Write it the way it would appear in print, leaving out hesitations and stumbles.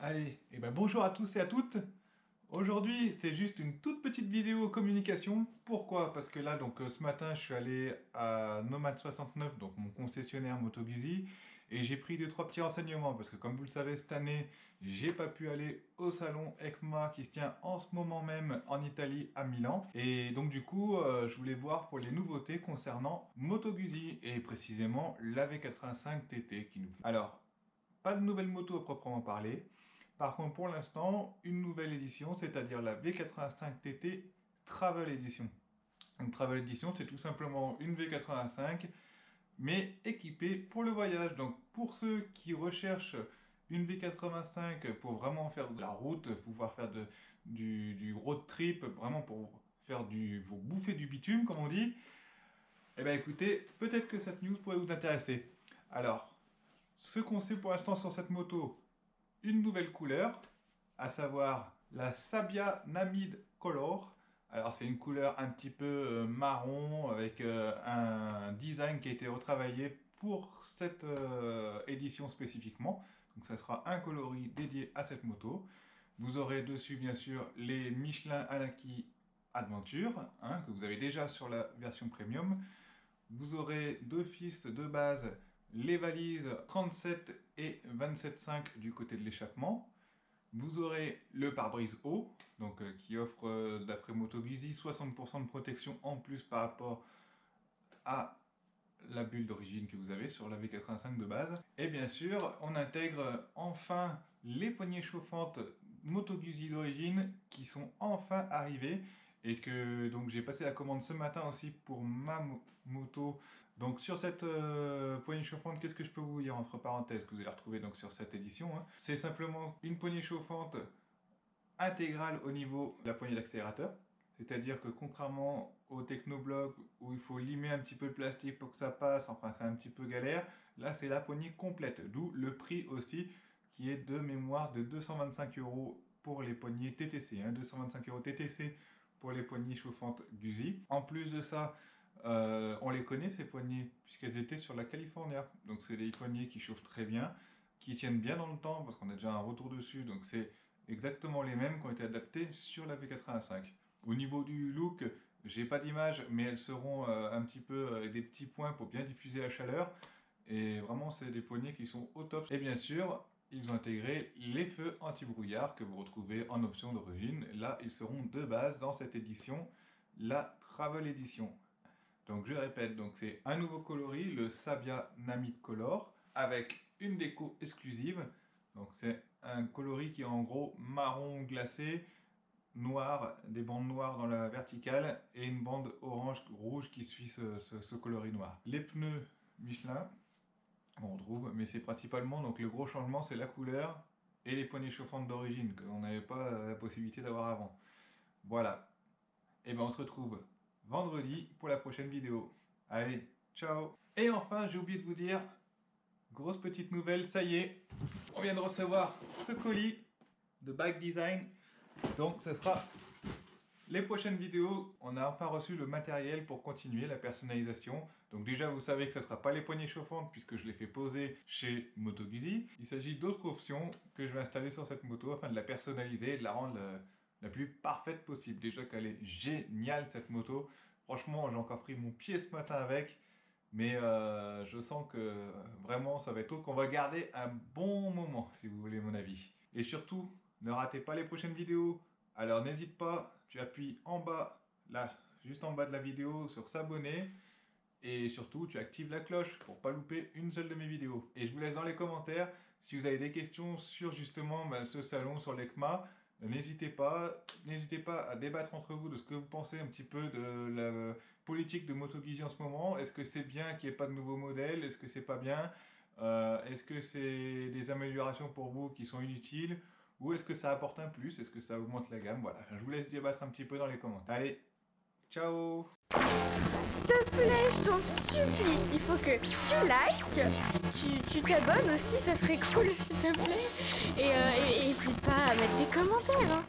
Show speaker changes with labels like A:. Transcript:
A: Allez, et ben bonjour à tous et à toutes. Aujourd'hui, c'est juste une toute petite vidéo communication. Pourquoi? Parce que là, ce matin, je suis allé à Nomad 69, donc mon concessionnaire Moto Guzzi, et j'ai pris 2-3 petits renseignements. Parce que comme vous le savez, cette année, j'ai pas pu aller au salon ECMA qui se tient en ce moment même en Italie, à Milan. Et donc du coup, je voulais voir pour les nouveautés concernant Moto Guzzi, et précisément la V85 TT qui nous... Alors, pas de nouvelle moto à proprement parler. Par contre, pour l'instant, une nouvelle édition, c'est-à-dire la V85 TT Travel Edition. Une Travel Edition, c'est tout simplement une V85, mais équipée pour le voyage. Donc, pour ceux qui recherchent une V85 pour vraiment faire de la route, pouvoir faire du road trip, vraiment pour faire pour bouffer du bitume, comme on dit, eh bien écoutez, peut-être que cette news pourrait vous intéresser. Alors, ce qu'on sait pour l'instant sur cette moto, une nouvelle couleur, à savoir la Sabia Namid Color. Alors c'est une couleur un petit peu marron avec un design qui a été retravaillé pour cette édition spécifiquement. Donc ça sera un coloris dédié à cette moto. Vous aurez dessus bien sûr les Michelin Alaki Adventure, que vous avez déjà sur la version premium. Vous aurez d'office de base les valises 37 et 27,5 du côté de l'échappement. Vous aurez le pare-brise haut, qui offre, d'après Moto Guzzi, 60% de protection en plus par rapport à la bulle d'origine que vous avez sur la V85 de base. Et bien sûr, on intègre enfin les poignées chauffantes Moto Guzzi d'origine qui sont enfin arrivées et que donc j'ai passé la commande ce matin aussi pour ma moto. Donc sur cette poignée chauffante, qu'est-ce que je peux vous dire entre parenthèses que vous allez retrouver donc sur cette édition, C'est simplement une poignée chauffante intégrale au niveau de la poignée d'accélérateur. C'est-à-dire que contrairement au Technoblock où il faut limer un petit peu le plastique pour que ça passe, enfin c'est un petit peu galère, là c'est la poignée complète, d'où le prix aussi qui est de mémoire de 225 € pour les poignées TTC, 225 € TTC pour les poignées chauffantes Guzzi. En plus de ça, on les connaît ces poignées puisqu'elles étaient sur la California, donc c'est des poignées qui chauffent très bien, qui tiennent bien dans le temps parce qu'on a déjà un retour dessus, donc c'est exactement les mêmes qui ont été adaptées sur la V85. Au niveau du look, j'ai pas d'image, mais elles seront un petit peu avec des petits points pour bien diffuser la chaleur. Et vraiment, c'est des poignées qui sont au top. Et bien sûr, ils ont intégré les feux anti-brouillard que vous retrouvez en option d'origine. Là, ils seront de base dans cette édition, la Travel Edition. Donc je répète, c'est un nouveau coloris, le Sabia Namid Color, avec une déco exclusive. Donc c'est un coloris qui est en gros marron glacé, noir, des bandes noires dans la verticale et une bande orange-rouge qui suit ce coloris noir. Les pneus Michelin, on retrouve, mais c'est principalement, donc le gros changement c'est la couleur et les poignées chauffantes d'origine qu'on n'avait pas la possibilité d'avoir avant. Voilà, et ben on se retrouve vendredi pour la prochaine vidéo. Allez, ciao! Et enfin, j'ai oublié de vous dire, grosse petite nouvelle, ça y est, on vient de recevoir ce colis de Bike Design. Donc ce sera les prochaines vidéos. On a enfin reçu le matériel pour continuer la personnalisation. Donc déjà vous savez que ce ne sera pas les poignées chauffantes puisque je les fais poser chez Moto Guzzi. Il s'agit d'autres options que je vais installer sur cette moto afin de la personnaliser et de la rendre la plus parfaite possible. Déjà qu'elle est géniale cette moto. Franchement j'ai encore pris mon pied ce matin avec. Mais je sens que vraiment ça va être qu'on va garder un bon moment si vous voulez mon avis. Et surtout, ne ratez pas les prochaines vidéos. Alors n'hésite pas, tu appuies en bas, là, juste en bas de la vidéo sur s'abonner. Et surtout, tu actives la cloche pour pas louper une seule de mes vidéos. Et je vous laisse dans les commentaires si vous avez des questions sur justement ce salon, sur l'ECMA. N'hésitez pas à débattre entre vous de ce que vous pensez un petit peu de la politique de Moto Guzzi en ce moment. Est-ce que c'est bien qu'il n'y ait pas de nouveaux modèles? Est-ce que c'est pas bien? Est-ce que c'est des améliorations pour vous qui sont inutiles? Ou est-ce que ça apporte un plus? Est-ce que ça augmente la gamme? Voilà, je vous laisse débattre un petit peu dans les commentaires. Allez, ciao!
B: S'il te plaît, je t'en supplie, il faut que tu likes, tu t'abonnes aussi, ça serait cool s'il te plaît. Et n'hésite pas à mettre des commentaires,